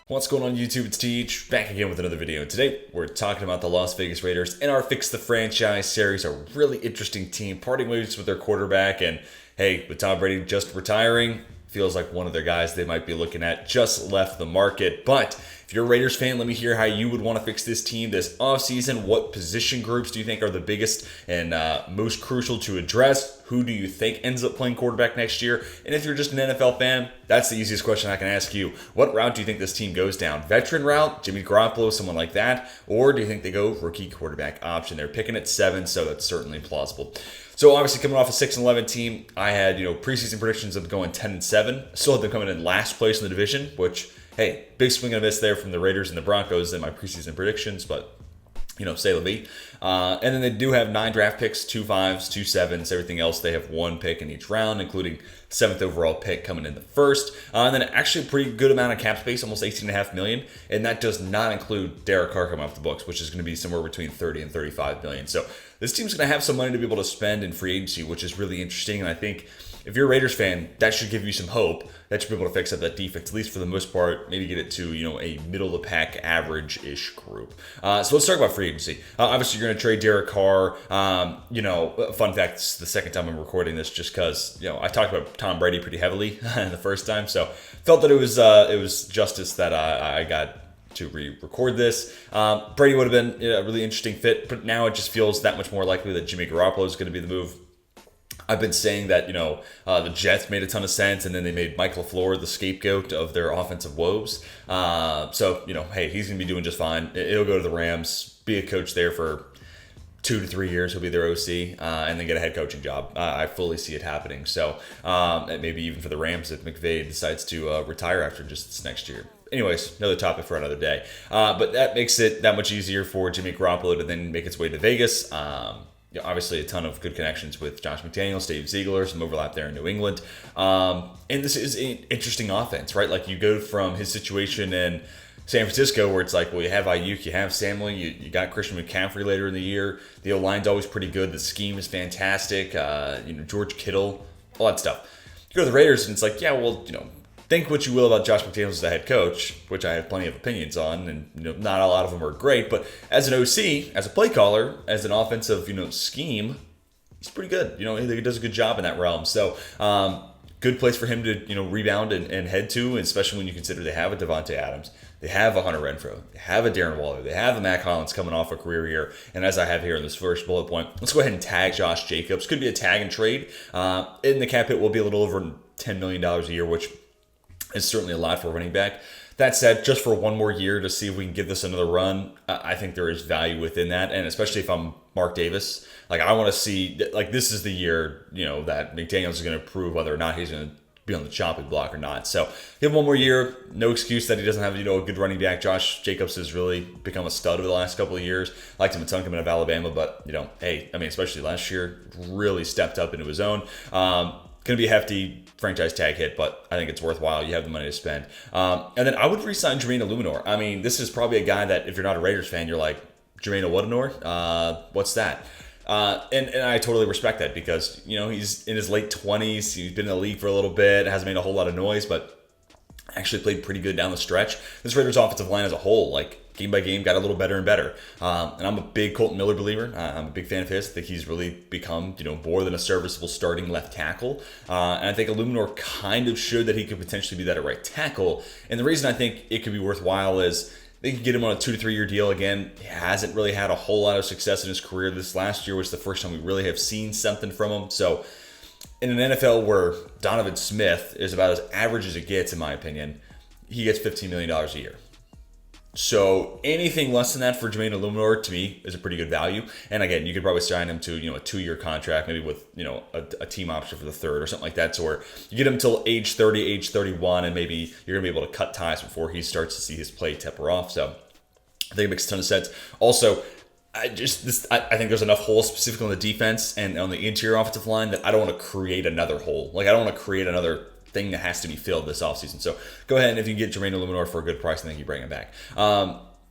What's going on YouTube? It's Teach, back again with another video. Today, we're talking about the Las Vegas Raiders in our Fix the Franchise series. A really interesting team, parting ways with their quarterback, and hey, with Tom Brady just retiring, feels like one of their guys they might be looking at just left the market. But if you're a Raiders fan, let me hear how you would want to fix this team this offseason. What position groups do you think are the biggest and most crucial to address? Who do you think ends up playing quarterback next year? And if you're just an NFL fan, that's the easiest question I can ask you. What route do you think this team goes down? Veteran route, Jimmy Garoppolo, someone like that? Or do you think they go rookie quarterback option? They're picking at 7, so that's certainly plausible. So obviously coming off a 6-11 team, I had preseason predictions of going 10-7. Still had them coming in last place in the division, which, hey, big swing and a miss there from the Raiders and the Broncos in my preseason predictions, but say la vie. And then they do have 9 draft picks, 2 5s, 2 7s, everything else. They have 1 pick in each round, including 7th overall pick coming in the first. And then actually a pretty good amount of cap space, almost $18.5 million. And that does not include Derek Carr coming off the books, which is going to be somewhere between $30 and $35 million. So this team's going to have some money to be able to spend in free agency, which is really interesting. And I think if you're a Raiders fan, that should give you some hope that you'll be able to fix up that defense, at least for the most part, maybe get it to, a middle-of-the-pack average-ish group. So let's talk about free agency. Obviously, you're going to trade Derek Carr. Fun fact, it's the second time I'm recording this just because, I talked about Tom Brady pretty heavily the first time, so felt that it was justice that I got to re-record this. Brady would have been a really interesting fit, but now it just feels that much more likely that Jimmy Garoppolo is going to be the move. I've been saying that, the Jets made a ton of sense, and then they made Mike LaFleur the scapegoat of their offensive woes. Hey, he's going to be doing just fine. He'll go to the Rams, be a coach there for 2 to 3 years. He'll be their OC, and then get a head coaching job. I fully see it happening. So maybe even for the Rams if McVay decides to retire after just this next year. Anyways, another topic for another day. But that makes it that much easier for Jimmy Garoppolo to then make its way to Vegas. Obviously a ton of good connections with Josh McDaniels, Dave Ziegler, some overlap there in New England. And this is an interesting offense, right? Like you go from his situation in San Francisco where it's like, well, you have Ayuk, you have Samuel, you got Christian McCaffrey later in the year. The O-line's always pretty good. The scheme is fantastic. George Kittle, all that stuff. You go to the Raiders and it's like, yeah, well, think what you will about Josh McDaniels as the head coach, which I have plenty of opinions on, and not a lot of them are great. But as an OC, as a play caller, as an offensive scheme, he's pretty good. He does a good job in that realm. So good place for him to rebound and head to, especially when you consider they have a Devontae Adams, they have a Hunter Renfrow, they have a Darren Waller, they have a Mac Hollins coming off a career year. And as I have here in this first bullet point, let's go ahead and tag Josh Jacobs. Could be a tag and trade. In the cap hit will be a little over $10 million a year, which is certainly a lot for a running back. That said, just for one more year to see if we can give this another run, I think there is value within that. And especially if I'm Mark Davis, I want to see, this is the year, that McDaniels is going to prove whether or not he's going to be on the chopping block or not. So give him one more year. No excuse that he doesn't have, a good running back. Josh Jacobs has really become a stud over the last couple of years. Liked him a ton coming out of Alabama, but, especially last year, really stepped up into his own. Going to be a hefty franchise tag hit, but I think it's worthwhile. You have the money to spend. And then I would re-sign Jermaine Illuminor. This is probably a guy that if you're not a Raiders fan, you're like, Jermaine Illuminor? What's that? And I totally respect that because, he's in his late 20s. He's been in the league for a little bit. Hasn't made a whole lot of noise, but actually played pretty good down the stretch. This Raiders offensive line as a whole, game by game, got a little better and better. And I'm a big Colton Miller believer. I'm a big fan of his. I think he's really become, more than a serviceable starting left tackle. And I think Illuminor kind of showed that he could potentially be that at right tackle. And the reason I think it could be worthwhile is they could get him on a 2 to 3 year deal. Again, he hasn't really had a whole lot of success in his career. This last year was the first time we really have seen something from him. So in an NFL where Donovan Smith is about as average as it gets, in my opinion, he gets $15 million a year. So anything less than that for Jermaine Illuminor, to me, is a pretty good value. And again, you could probably sign him to, a 2-year contract, maybe with, a team option for the third or something like that. So where you get him until age 30, age 31, and maybe you're going to be able to cut ties before he starts to see his play taper off. So I think it makes a ton of sense. Also, I think there's enough holes specifically on the defense and on the interior offensive line that I don't want to create another hole. I don't want to create another thing that has to be filled this offseason. So go ahead and if you can get Jermaine Illuminor for a good price, I think you bring him back.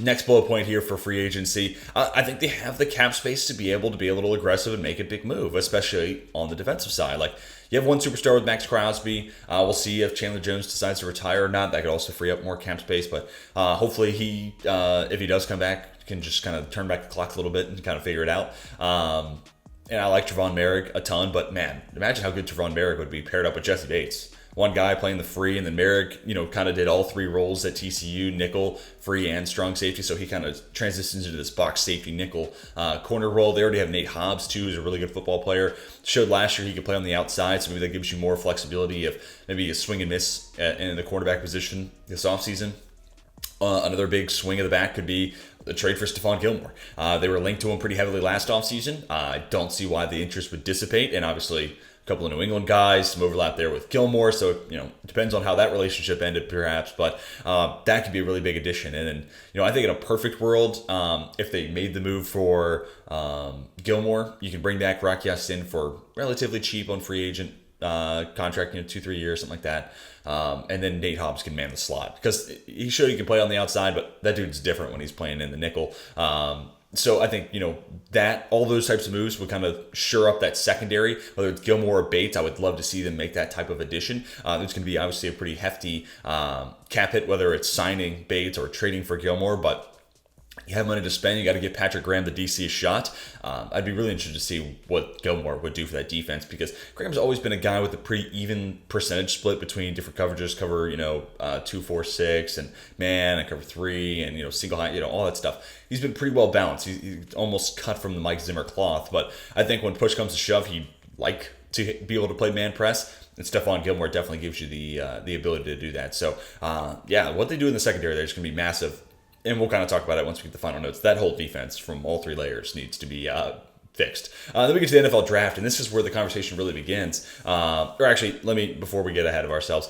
Next bullet point here for free agency. I think they have the cap space to be able to be a little aggressive and make a big move, especially on the defensive side. Like, you have one superstar with Max Crosby. We'll see if Chandler Jones decides to retire or not. That could also free up more cap space. But hopefully he, if he does come back, can just kind of turn back the clock a little bit and kind of figure it out. And I like Trevon Merrick a ton. But, man, imagine how good Trevon Merrick would be paired up with Jesse Bates. One guy playing the free, and then Merrick, kind of did all three roles at TCU, nickel, free, and strong safety. So he kind of transitions into this box safety nickel corner role. They already have Nate Hobbs, too, who's a really good football player. Showed last year he could play on the outside, so maybe that gives you more flexibility if maybe a swing and miss in the quarterback position this offseason. Another big swing of the back could be the trade for Stephon Gilmore. They were linked to him pretty heavily last offseason. I don't see why the interest would dissipate, and obviously couple of New England guys, some overlap there with Gilmore. So, it depends on how that relationship ended, perhaps. But that could be a really big addition. And then, I think in a perfect world, if they made the move for Gilmore, you can bring back Rock Ya-Sin for relatively cheap on free agent contract, 2-3 years, something like that. And then Nate Hobbs can man the slot because he showed he can play on the outside, but that dude's different when he's playing in the nickel. So I think, that all those types of moves would kind of shore up that secondary, whether it's Gilmore or Bates. I would love to see them make that type of addition. There's going to be obviously a pretty hefty cap hit, whether it's signing Bates or trading for Gilmore, but you have money to spend. You got to give Patrick Graham the DC a shot. I'd be really interested to see what Gilmore would do for that defense because Graham's always been a guy with a pretty even percentage split between different coverages, cover 2, 4, 6, and man, and cover 3, and single high, all that stuff. He's been pretty well balanced. He's almost cut from the Mike Zimmer cloth, but I think when push comes to shove, he'd like to be able to play man press. And Stephon Gilmore definitely gives you the ability to do that. So what they do in the secondary there is going to be massive. And we'll kind of talk about it once we get the final notes. That whole defense from all three layers needs to be fixed. Then we get to the NFL draft, and this is where the conversation really begins. Or actually, before we get ahead of ourselves,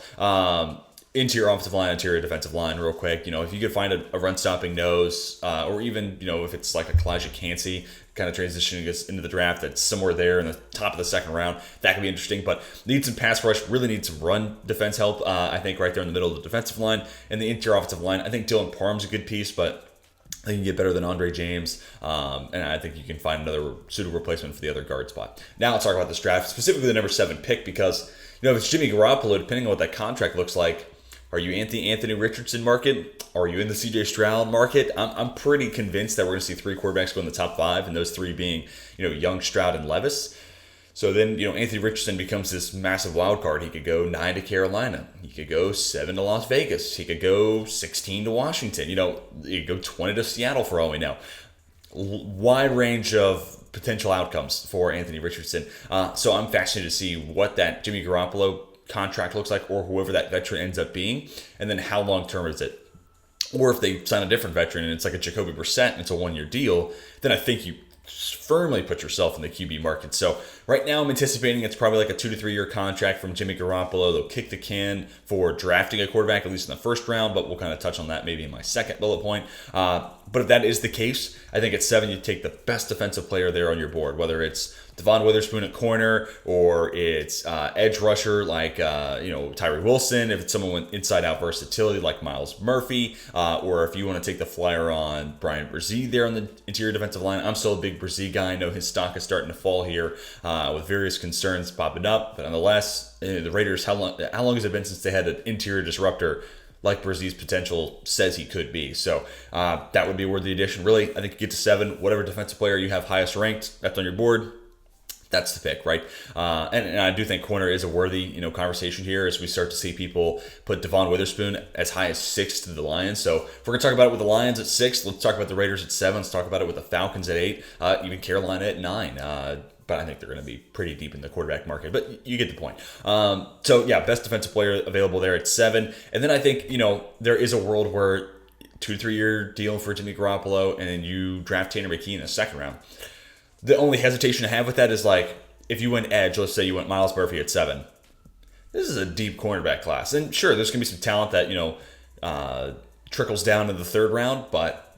interior offensive line, interior defensive line, real quick. If you could find a run-stopping nose, or even, if it's like a Kalijah Cansey kind of transitioning us into the draft that's somewhere there in the top of the second round, that could be interesting. But need some pass rush, really need some run defense help, I think, right there in the middle of the defensive line. And the interior offensive line, I think Dylan Parham's a good piece, but I think you can get better than Andre James, and I think you can find another suitable replacement for the other guard spot. Now let's talk about this draft, specifically the number 7 pick, because if it's Jimmy Garoppolo, depending on what that contract looks like, are you Anthony Richardson market? Are you in the CJ Stroud market? I'm pretty convinced that we're going to see 3 quarterbacks go in the top 5, and those 3 being, Young, Stroud, and Levis. So then, Anthony Richardson becomes this massive wild card. He could go 9 to Carolina. He could go 7 to Las Vegas. He could go 16 to Washington. He could go 20 to Seattle for all we know. Wide range of potential outcomes for Anthony Richardson. So I'm fascinated to see what that Jimmy Garoppolo contract looks like, or whoever that veteran ends up being, and then how long term is it. Or if they sign a different veteran and it's like a Jacoby Brissett and it's a 1-year deal, then I think you firmly put yourself in the QB market. So right now I'm anticipating it's probably like a 2 to 3 year contract from Jimmy Garoppolo. They'll kick the can for drafting a quarterback, at least in the first round, but we'll kind of touch on that maybe in my second bullet point. But if that is the case, I think at 7 you take the best defensive player there on your board, whether it's Devon Witherspoon at corner, or it's edge rusher like Tyree Wilson, if it's someone with inside-out versatility like Myles Murphy, or if you want to take the flyer on Brian Brzee there on the interior defensive line. I'm still a big Brzee guy. I know his stock is starting to fall here with various concerns popping up, but nonetheless, the Raiders, how long has it been since they had an interior disruptor like Brzee's potential says he could be? So that would be a worthy addition. Really, I think you get to 7, whatever defensive player you have highest ranked, that's on your board. That's the pick, right? And I do think corner is a worthy, conversation here as we start to see people put Devon Witherspoon as high as 6 to the Lions. So if we're going to talk about it with the Lions at 6, let's talk about the Raiders at 7. Let's talk about it with the Falcons at 8, even Carolina at 9. But I think they're going to be pretty deep in the quarterback market. But you get the point. So, yeah, best defensive player available there at 7. And then I think, there is a world where 2 to 3 year deal for Jimmy Garoppolo, and then you draft Tanner McKee in the second round. The only hesitation I have with that is, like, if you went edge, let's say you went Myles Murphy at 7. This is a deep cornerback class. And sure, there's going to be some talent that, trickles down to the third round, but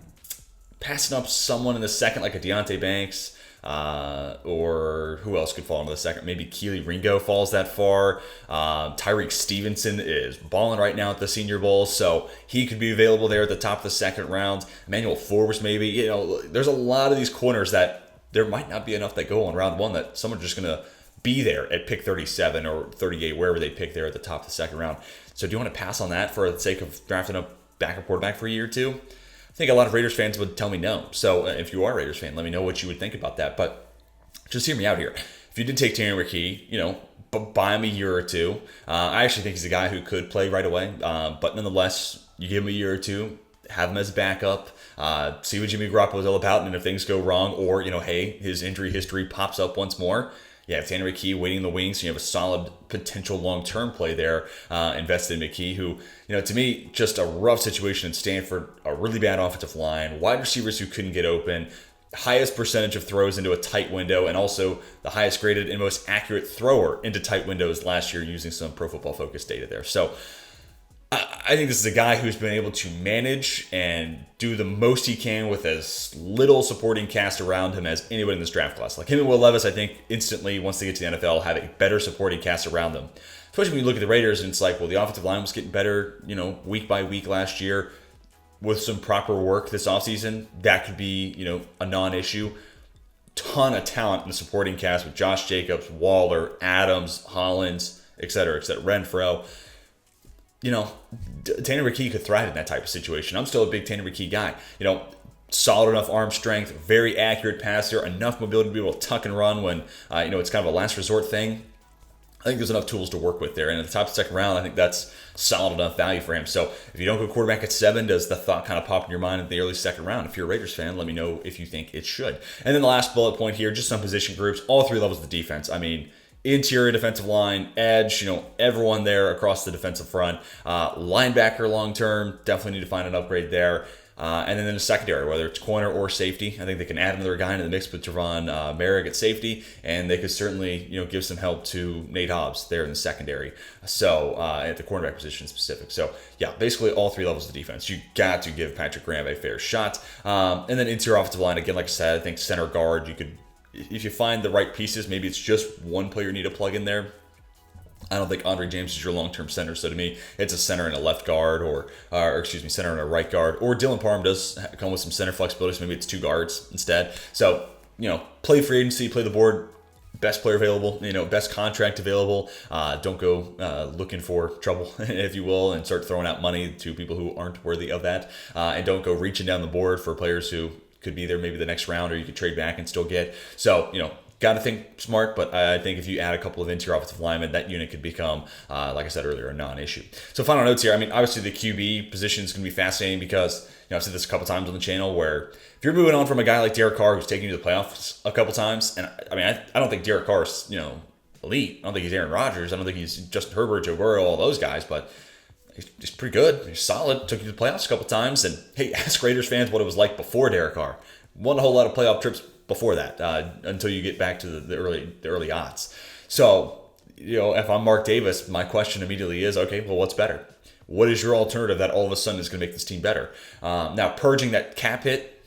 passing up someone in the second, like a Deontay Banks, Or who else could fall into the second? Maybe Keely Ringo falls that far. Tyreek Stevenson is balling right now at the Senior Bowl, so he could be available there at the top of the second round. Emmanuel Forbes, maybe. There's a lot of these corners that there might not be enough that go on round one that someone's just going to be there at pick 37 or 38, wherever they pick there at the top of the second round. So do you want to pass on that for the sake of drafting a backup quarterback for a year or two? I think a lot of Raiders fans would tell me no. So if you are a Raiders fan, let me know what you would think about that. But just hear me out here. If you did take Tanner McKee, buy him a year or two. I actually think he's a guy who could play right away. But nonetheless, you give him a year or two, have him as backup, see what Jimmy Garoppolo is all about, and if things go wrong, or hey, his injury history pops up once more, you have Tanner McKee waiting in the wings, so you have a solid potential long-term play there, invested in McKee, who, to me, just a rough situation in Stanford, a really bad offensive line, wide receivers who couldn't get open, highest percentage of throws into a tight window, and also the highest graded and most accurate thrower into tight windows last year using some Pro Football Focus data there. So I think this is a guy who's been able to manage and do the most he can with as little supporting cast around him as anybody in this draft class. Like him and Will Levis, I think instantly, once they get to the NFL, have a better supporting cast around them. Especially when you look at the Raiders and it's like, well, the offensive line was getting better, week by week last year. With some proper work this offseason, that could be, a non-issue. Ton of talent in the supporting cast with Josh Jacobs, Waller, Adams, Hollins, et cetera, Renfro. Tanner McKee could thrive in that type of situation. I'm still a big Tanner McKee guy. Solid enough arm strength, very accurate passer, enough mobility to be able to tuck and run when, it's kind of a last resort thing. I think there's enough tools to work with there. And at the top of the second round, I think that's solid enough value for him. So if you don't go quarterback at 7, does the thought kind of pop in your mind in the early second round? If you're a Raiders fan, let me know if you think it should. And then the last bullet point here, just some position groups, all 3 levels of the defense. I mean, interior defensive line, edge, everyone there across the defensive front. Linebacker long-term, definitely need to find an upgrade there. And then in the secondary, whether it's corner or safety, I think they can add another guy into the mix with Javon Merrick at safety, and they could certainly, give some help to Nate Hobbs there in the secondary. So at the cornerback position specific. So yeah, basically all 3 levels of the defense. You got to give Patrick Graham a fair shot. And then interior offensive line, again, like I said, I think center guard, you could, if you find the right pieces, maybe it's just one player you need to plug in there. I don't think Andre James is your long-term center, so to me, it's a center and a left guard, or center and a right guard. Or Dylan Parham does come with some center flexibility, so maybe it's 2 guards instead. So, play free agency, play the board, best player available, best contract available. Don't go looking for trouble, if you will, and start throwing out money to people who aren't worthy of that. And don't go reaching down the board for players who could be there maybe the next round, or you could trade back and still get. So, got to think smart, but I think if you add a couple of interior offensive linemen, that unit could become, like I said earlier, a non-issue. So final notes here. I mean, obviously the QB position is going to be fascinating because, I've said this a couple times on the channel where if you're moving on from a guy like Derek Carr who's taken you to the playoffs a couple times, and I mean, I don't think Derek Carr is, elite. I don't think he's Aaron Rodgers. I don't think he's Justin Herbert, Joe Burrow, all those guys, but he's pretty good. He's solid. Took you to the playoffs a couple times. And hey, ask Raiders fans what it was like before Derek Carr. Won a whole lot of playoff trips before that, until you get back to the early odds. So, if I'm Mark Davis, my question immediately is, okay, well, what's better? What is your alternative that all of a sudden is going to make this team better? Now, purging that cap hit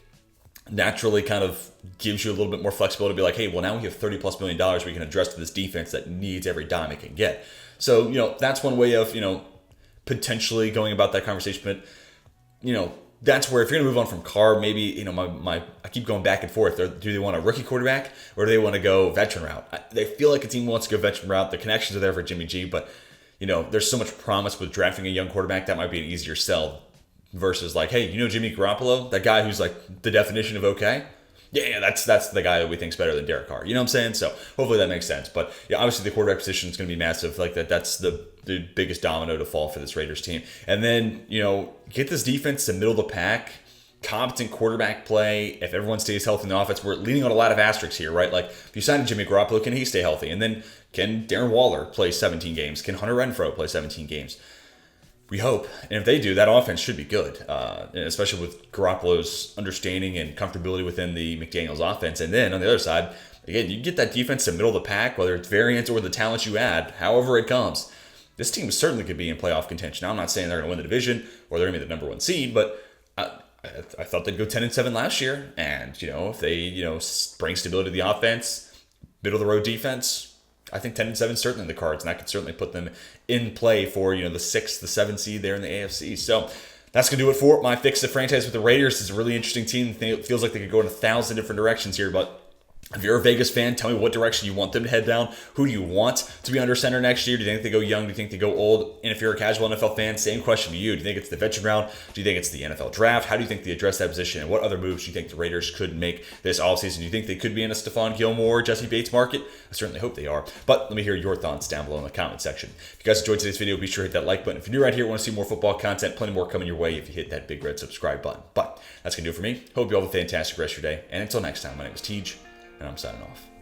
naturally kind of gives you a little bit more flexibility to be like, hey, well, now we have $30+ million we can address to this defense that needs every dime it can get. So, that's one way of, potentially going about that conversation. But, that's where if you're going to move on from Carr, maybe, I keep going back and forth. Do they want a rookie quarterback or do they want to go veteran route? They feel like a team wants to go veteran route. The connections are there for Jimmy G, but, there's so much promise with drafting a young quarterback. That might be an easier sell versus like, hey, Jimmy Garoppolo, that guy who's like the definition of okay? Yeah, that's the guy that we think's better than Derek Carr. You know what I'm saying? So hopefully that makes sense. But yeah, obviously the quarterback position is going to be massive. Like that's the biggest domino to fall for this Raiders team. And then, get this defense to middle of the pack, competent quarterback play. If everyone stays healthy in the offense, we're leaning on a lot of asterisks here, right? Like if you sign Jimmy Garoppolo, can he stay healthy? And then can Darren Waller play 17 games? Can Hunter Renfrow play 17 games? We hope. And if they do, that offense should be good, especially with Garoppolo's understanding and comfortability within the McDaniels offense. And then on the other side, again, you get that defense to middle of the pack, whether it's variance or the talent you add, however it comes. This team certainly could be in playoff contention. Now, I'm not saying they're going to win the division or they're going to be the number 1 seed, but I I thought they'd go 10-7 last year, and if they bring stability to the offense, middle of the road defense, I think 10-7 is certainly in the cards, and that could certainly put them in play for the 6th, the 7th seed there in the AFC. So that's gonna do it for my fix the franchise with the Raiders. It's a really interesting team. It feels like they could go in 1,000 different directions here, but if you're a Vegas fan, tell me what direction you want them to head down. Who do you want to be under center next year? Do you think they go young? Do you think they go old? And if you're a casual NFL fan, same question to you. Do you think it's the veteran round? Do you think it's the NFL draft? How do you think they address that position? And what other moves do you think the Raiders could make this offseason? Do you think they could be in a Stephon Gilmore, Jesse Bates market? I certainly hope they are. But let me hear your thoughts down below in the comment section. If you guys enjoyed today's video, be sure to hit that like button. If you're new right here, want to see more football content, plenty more coming your way if you hit that big red subscribe button. But that's going to do it for me. Hope you all have a fantastic rest of your day. And until next time, my name is Tej, and I'm signing off.